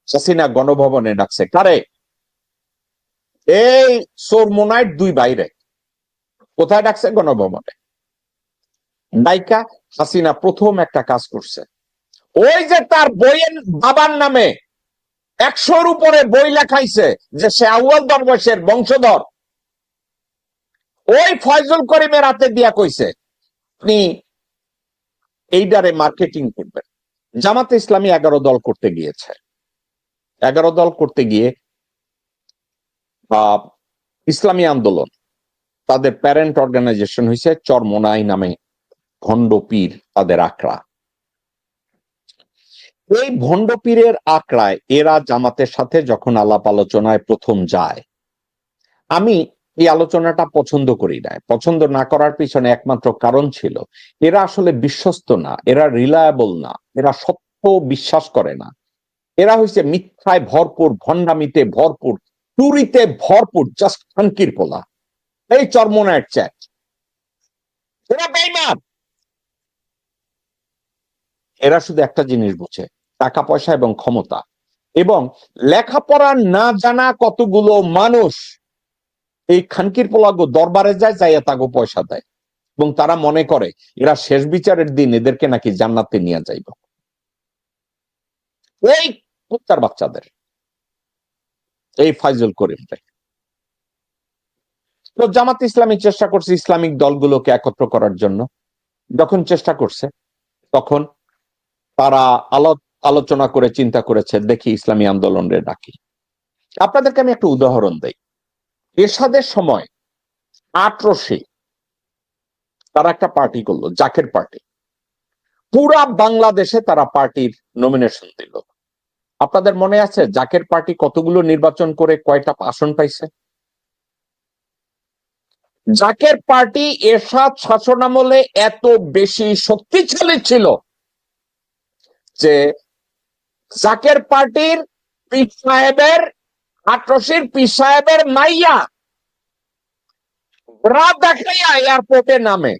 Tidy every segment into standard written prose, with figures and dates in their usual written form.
হাসিনা গণভবনে ডাকছে কারে? এই সোরমোনাইট দুই বাইরে। কোথায় ডাকছে? গণভবনে। ডাইকা হাসিনা প্রথম একটা কাজ করছে, ওই যে তার বইয়ের বাবার নামে 100-র উপরে বই লেখাইছে যে সে আউয়াল দরবেশের বংশধর, ওই ফয়জুল করিমের হাতে দিয়া কইছে আপনি এইটারে মার্কেটিং করবেন। জামাতে ইসলামী 11 দল করতে গিয়েছে। 11 দল করতে গিয়ে ইসলামী আন্দোলন, তাদের প্যারেন্ট অর্গানাইজেশন হয়েছে চরমোনাই নামে ভণ্ড পীর তাদের আখড়া। এই ভণ্ড পীরের আখড়ায় এরা জামাতের সাথে যখন আলাপ আলোচনায় প্রথম যায়, আমি এই আলোচনাটা পছন্দ করি না। পছন্দ না করার পিছনে একমাত্র কারণ ছিল এরা আসলে বিশ্বস্ত না, এরা রিলায়েবল না, এরা সত্য বিশ্বাস করে না। এরা হচ্ছে মিথ্যায় ভরপুর, ভণ্ডামিতে ভরপুর, চুরিতে ভরপুর, জাস্ট খানকির পোলা। এই চরমোনাইট চ্যাট, এরা বেঈমান। এরা শুধু একটা জিনিস বুঝে, টাকা পয়সা এবং ক্ষমতা। এবং লেখাপড়া না জানা কতগুলো মানুষ এই খানকির পোলাগো দরবারে যায়, যাইয়া তাগো পয়সা দেয় এবং তারা মনে করে এরা শেষ বিচারের দিন এদেরকে নাকি জান্নাতে নিয়ে যাইব। এই কুত্তার বাচ্চাদের, এই ফাইজুল করিম। তো জামাত ইসলামী চেষ্টা করছে ইসলামিক দলগুলোকে একত্র করার জন্য। যখন চেষ্টা করছে তখন তারা আলোচনা করে চিন্তা করেছে দেখি ইসলামী আন্দোলনের ডাকি। আপনাদেরকে আমি একটা উদাহরণ দেই। এরশাদের সময় 1800 তারা একটা পার্টি করলো, জাকের পার্টি। পুরা বাংলাদেশে তারা পার্টির নমিনেশন দিল। আপনাদের মনে আছে জাকের পার্টি কতগুলো নির্বাচন করে কয়টা আসন পাইছে? জাকের পার্টি এরশাদ শাসনামলে এত বেশি শক্তিশালী ছিল যে জাকের পার্টির পীর সাহেবের, 1800 পীর সাহেবের মাইয়া ব্রা দেখাইয়া এয়ারপোর্টে নামে,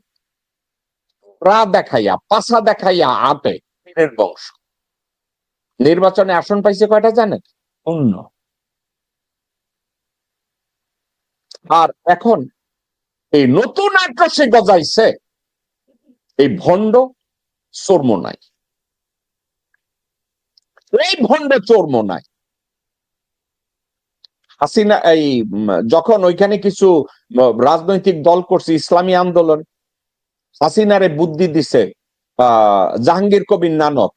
ব্রা দেখাইয়া, পাশা দেখাইয়া আটে পীরের বংশ। নির্বাচনে আসন পাইছে কয়টা জানেন? 0। আর এখন এই নতুন 1800 গজাইছে এই ভণ্ড চোরমোনাই। এই ভণ্ডে চোরমোনাই হাসিনা এই যখন ওইখানে কিছু রাজনৈতিক দল করছে ইসলামী আন্দোলন, হাসিনারে বুদ্ধি দিছে জাহাঙ্গীর কবির নানক,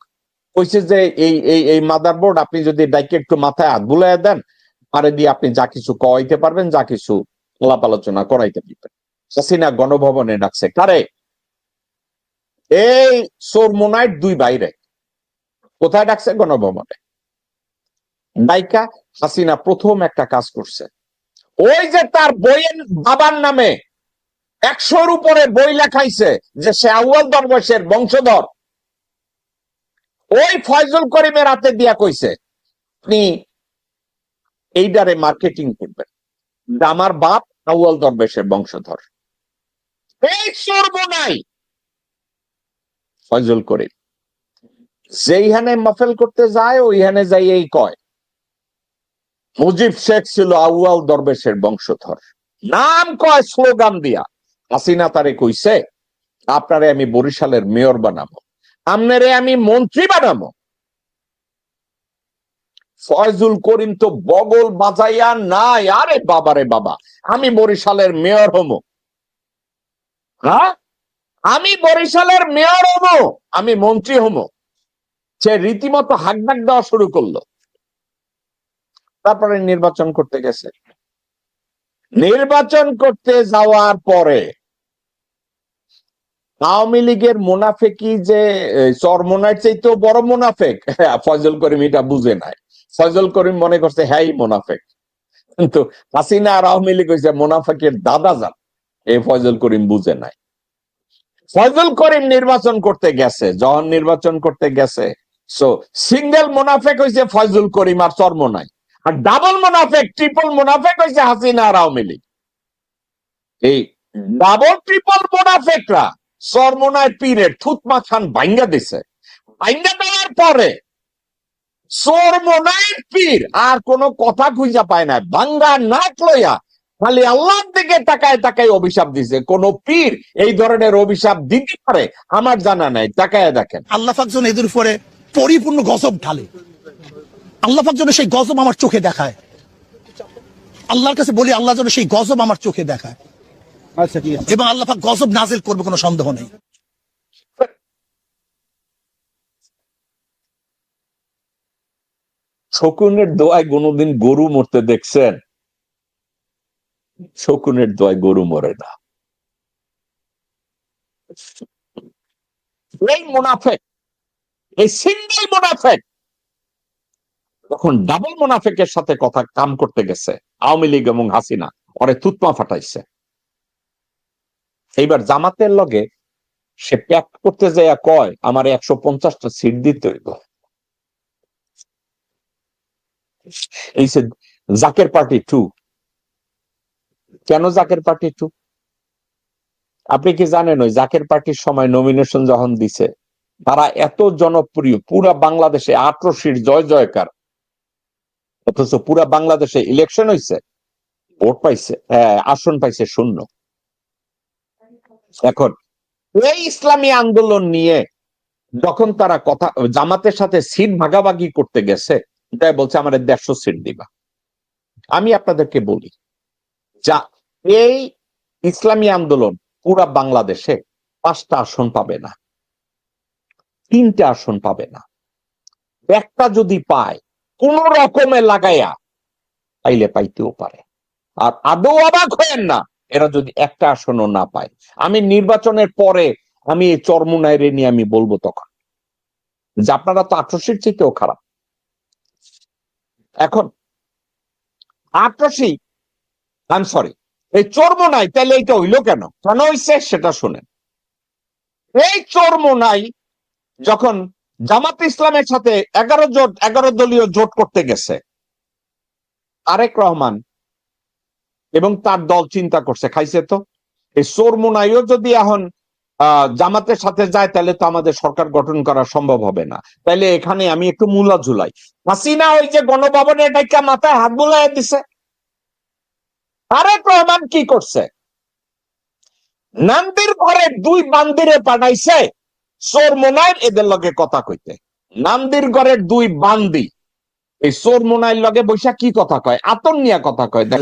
কইছে যে এই মাদারবোর্ড আপনি যদি ডাইকে একটু মাথায় হাত বুলাইয়া দেন, আরে দিয়ে আপনি যা কিছু কইতে পারবেন, যা কিছু আলাপ আলোচনা করাইতে পারবেন। হাসিনা গণভবনে ডাকছে কারে? এই চোরমোনাইট দুই বাইরে। কোথায় ডাকছে? গণভবনে। ডাইকা হাসিনা প্রথম একটা কাজ করছে, ওই যে তার বইয়ের বাবার নামে 100-র উপরে বই লেখাইছে যে সে আউয়াল দরবেশের বংশধর, ওই ফয়জুল করিমের হাতে দিয়া কইছে আপনি এইটারে মার্কেটিং করবেন, আমার বাপ আউয়াল দরবেশের বংশধর। এই সর্বনাই ফয়জুল করিম যেইখানে মাহফিল করতে যায় ওইখানে যাই এই কয় মুজিব শেখ ছিল আউয়াল দরবেশের বংশধর, নাম কয় স্লোগান দিয়া। হাসিনা তারে কইছে আপনারে আমি বরিশালের মেয়র বানাবো, আমনেরে আমি মন্ত্রী বানাবো। ফয়জুল করিম তো বগল বাজাইয়া নাই, আরে বাবারে বাবা, আমি বরিশালের মেয়র হমো। হ্যাঁ, আমি বরিশালের মেয়র হমো, আমি মন্ত্রী হমো। সে রীতিমতো হাকডাক দেওয়া শুরু করলো। তারপরে নির্বাচন করতে গেছে। নির্বাচন করতে যাওয়ার পরে আওয়ামী লীগের মুনাফেকি যে চরমোনাইট চাইতেও বড় মুনাফেক, ফয়জুল করিম এটা বুঝে নাই। ফয়জুল করিম মনে করছে হ্যাঁ মুনাফেক, কিন্তু হাসিনা আর আওয়ামী লীগ হয়েছে মুনাফেকের দাদা যান, এই ফয়জুল করিম বুঝে নাই। ফয়জুল করিম নির্বাচন করতে গেছে, যখন নির্বাচন করতে গেছে সিঙ্গেল মুনাফেক হয়েছে ফয়জুল করিম আর চরমোনাই, আর ডাবল মুনাফেক, ট্রিপল মুনাফেক হয়েছে হাসিনা আর আওয়ামী লীগ। এই ডাবল ট্রিপল মুনাফেকরা চরমোনাই পীরের থুতমা খান ভাঙ্গা দিছে। ভাঙ্গা দেওয়ার পরে চরমোনাইর পীর আর কোন কথা খুঁজা পায় না, ভাঙ্গা নাক লইয়া খালি আল্লাহর দিকে তাকায় তাকায় অভিশাপ দিছে। কোন পীর এই ধরনের অভিশাপ দিতে পারে আমার জানা নাই, তাকায় দেখেন। আল্লাহ পাক যেন এদের উপরে পরিপূর্ণ গজব ঢালে, আল্লাহ পাক যেন সেই গজব আমার চোখে দেখায়, আল্লাহর কাছে বলি আল্লাহ যেন সেই গজব আমার চোখে দেখায়। আচ্ছা ঠিক আছে, এবং আল্লাহ পাক গজব নাজিল করবে, কোনো সন্দেহ নেই। শকুনের দোয়ায় কোনোদিন গরু মরতে দেখছেন? শকুনের দোয়ায় গরু মরে না। এই মুনাফেক, এই সিঙ্গেল মুনাফেক তখন ডাবল মুনাফেকের সাথে কথা কাম করতে গেছে আওয়ামী লীগ এবং হাসিনা, ওরে থুতমা ফাটাইছে। এইবার জামাতের লগে সে প্যাক করতে যাইয়া কয় আমার 150টা সিট দিতে হইব। এই যে জাকের পার্টি 2, কেন জাকের পার্টি 2? আপনি কি জানেন ওই জাকের পার্টির সময় নমিনেশন যখন দিছে, তারা এত জনপ্রিয়, পুরা বাংলাদেশে 18 সিট জয় জয়কার, অথচ পুরা বাংলাদেশে ইলেকশন হয়েছে, ভোট পাইছে, আসন পাইছে 0। এখন এই ইসলামী আন্দোলন নিয়ে যখন তারা কথা জামাতের সাথে সিট ভাগাভাগি করতে গেছে, তাই বলছে আমার 150 সিট দিবা। আমি আপনাদেরকে বলি, যা এই ইসলামী আন্দোলন পুরা বাংলাদেশে 5টা আসন পাবে না, 3টে আসন পাবে না। একটা যদি পায় কোন রকমে লাগাইয়া পাইলে পাইতেও পারে। আর আদৌ অবাক হয়েন না এরা যদি একটা আসনও না পায়। আমি নির্বাচনের পরে আমি এই চরমুনাইরে নিয়ে আমি বলবো তখন যে আপনারা তো 88 চেয়েও খারাপ। এখন 88, আই এম সরি, এই চরমুনাই তাহলে এইটা হইলো কেন, কেন হইছে সেটা শুনেন। এই চরমুনাই যখন জামাত ইসলামের সাথে 11 দলীয় জোট করতে গেছে, তারেক রহমান এবং তার দল চিন্তা করছে খাইছে তো, এই চরমুনাইও যদি এখন জামাতের সাথে যায় তাহলে তো আমাদের সরকার গঠন করা সম্ভব হবে না, তাইলে এখানে আমি একটু মূলা ঝুলাই। হাসিনা ওই যে গণভবনে ডাইকা মাথায় হাত বুলাই দিছে। তারেক রহমান কি করছে, নান্দির ঘরে 2 বান্দিরে পাঠাইছে চরমুনাইর এদের লগে কথা কইতে। নান্দির ঘরের 2 বান্দি এই চরমুনাইর লগে বৈশা কি কথা কয়, আতন নিয়া কথা কয়। দেখ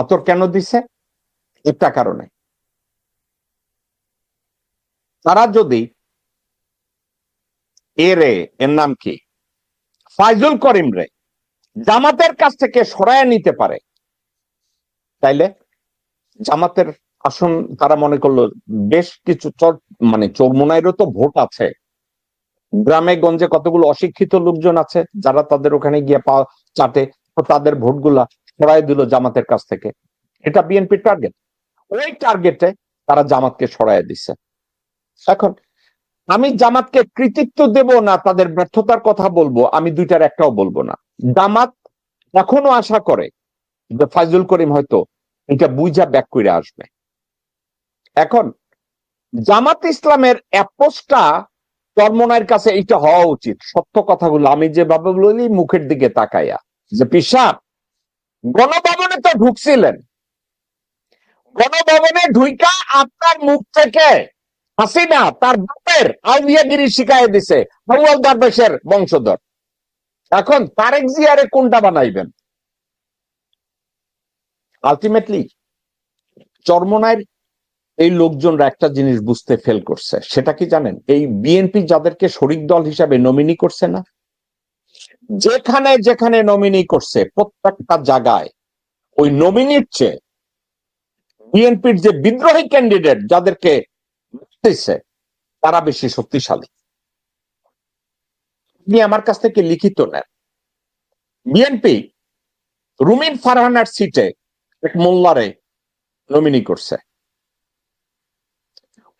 আতর কেন দিছে? একটা কারণে, তারা যদি এর নাম কি ফাইজুল করিম রে জামাতের কাছ থেকে সরায় নিতে পারে, তাইলে জামাতের আসন তারা মনে করলো বেশ কিছু মানে চরমুনাইরও তো ভোট আছে, গ্রামে গঞ্জে কতগুলো অশিক্ষিত লোকজন আছে যারা তাদের ওখানে গিয়ে চাটে, তাদের ভোটগুলা সরাই দিল জামাতের কাছ থেকে। এটা বিএনপির টার্গেট, ওই টার্গেটে তারা জামাতকে সরাই দিছে। এখন আমি জামাতকে কৃতিত্ব দেব না তাদের ব্যর্থতার কথা বলবো, আমি দুইটার একটাও বলবো না। জামাত এখনো আশা করে যে ফাইজুল করিম হয়তো এটা বুঝা ব্যাক করে আসবে। এখন জামাত ইসলামের অ্যাপ্রোচটা চরমোনাইর কাছে এটা হওয়া উচিত, সত্য কথাগুলো আমি যেভাবে বলি মুখের দিকে তাকাইয়া, যে পিসাব গণভবনে তো ঢুকছিলেন, গণভবনে ঢুইকা আপনার মুখ থেকে হাসিনা তার বাপের আউলিয়াগিরি শিখাই দিছে, হাওয়াল দারবেশের বংশধর। এখন তারেক জিয়ারে কোনটা বানাইবেন? আলটিমেটলি চরমোনাইর এই লোকজনরা একটা জিনিস বুঝতে ফেল করছে, সেটা কি জানেন? এই বিএনপি যাদেরকে শরিক দল হিসাবে নমিনি করছে না, যেখানে যেখানে নমিনি করছে প্রত্যেকটা জায়গায় ওই নমিনির চেয়ে বিএনপির যে বিদ্রোহী ক্যান্ডিডেট যাদেরকে দিচ্ছে তারা বেশি শক্তিশালী। আপনি আমার কাছ থেকে লিখিত নেন। বিএনপি রুমিন ফারহানার সিটে এক মোল্লারে নমিনি করছে,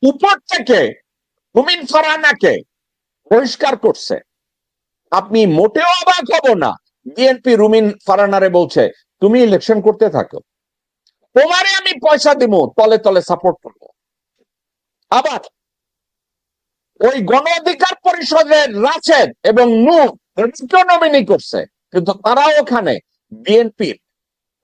উপর থেকে রুমিন ফারহানাকে বহিষ্কার করছে। আপনি মোটেও অবাক হব না, বিএনপি রুমিন ফারহানারে বলছে তুমি ইলেকশন করতে থাকো, তোমারে আমি পয়সা দিব, তলে তলে সাপোর্ট করবো। আবার ওই গণ অধিকার পরিষদের রাশেদ এবং নূর নমিনি করছে, কিন্তু তারাও ওখানে বিএনপির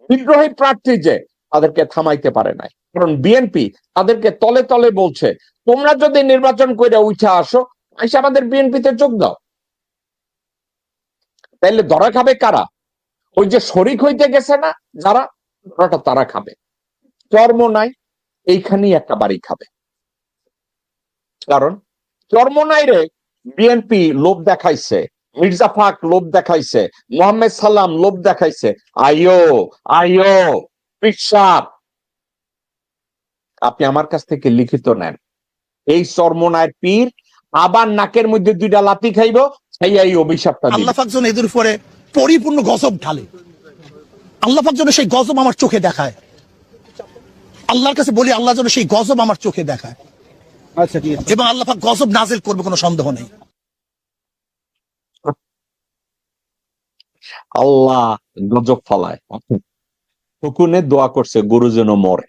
বিদ্রোহী প্রার্থী যে তাদেরকে থামাইতে পারে নাই, কারণ বিএনপি তাদেরকে তলে তলে বলছে তোমরা যদি নির্বাচন করে উঠে আসো, এসে আমাদের বিএনপিতে যোগ দাও। তাইলে ধরা খাবে কারা? ওই যে শরিক হইতে গেছে না যারা, ধরাটা তারা খাবে। চর্ম নাই, এইখানেই একটা বাড়ি খাবে। কারণ চর্মনাই রে বিএনপি লোভ দেখাইছে, মির্জা ফাক লোভ দেখাইছে, মোহাম্মদ সাল্লাম লোভ দেখাইছে, আইও আইও পিসাব। আপনি আমার কাছ থেকে লিখিত নেন, এই চর্মনায়ের পীর আবার নাকের মধ্যে দুইটা লাথি খাইব, এই অভিশাপটা দিবে। আল্লাহ পাক যেন এদের উপরে পরিপূর্ণ গজব ঢালে, আল্লাহ পাক যেন সেই গজব আমার চোখে দেখায়। আল্লাহর কাছে বলি আল্লাহ যেন সেই গজব আমার চোখে দেখায়। আচ্ছা ঠিক আছে। এবং আল্লাহ পাক গজব নাজিল করবে, কোনো সন্দেহ নেই। আল্লাহ গজব ফালায়, হুকুনে দোয়া করছে গরু যেন মরে।